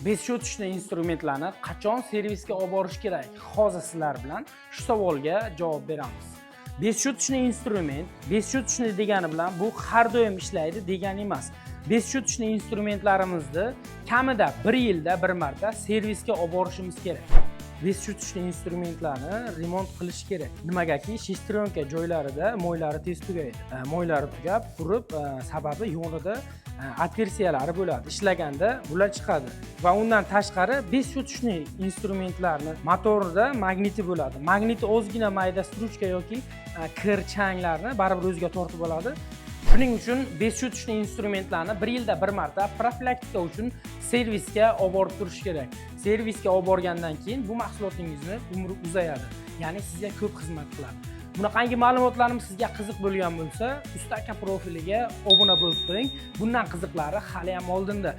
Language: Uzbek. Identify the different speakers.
Speaker 1: Besiz o'tishli instrumentlarni qachon servisga olib borish kerak? Hozir sizlar bilan shu savolga javob beramiz. Besiz o'tishli instrument, besiz o'tishli degani bilan bu har doim ishlaydi degani emas. Besiz o'tishli instrumentlarimizni kamida 1 yilda bir marta servisga olib borishimiz kerak. Besiz o'tishli instrumentlarni remont qilish kerak. Nimagaki, shestryonka joylarida mo'ylari tez tugaydi. Mo'ylari tugab, qurib, sababi yo'lida atversiyalari bo'ladi. Ishlaganda bular chiqadi. Va undan tashqari besiz o'tishli instrumentlarni motorida magniti bo'ladi. Magniti ozgina mayda struchka yoki kir changlarni baribir o'ziga tortib oladi. Shuning uchun besiz o'tishli instrumentlarni 1 yilda bir marta profilaktika uchun servisga olib borib turish kerak. Servisga olib borgandan keyin bu mahsulotingizni umri uzayadi. Ya'ni sizga ko'p xizmat qiladi. Bunaqangi ma'lumotlarimiz sizga qiziq bo'lgan bo'lsa, Usta aka profiliga obuna bo'lib qo'ying. Bundan qiziqlari hali ham oldinda.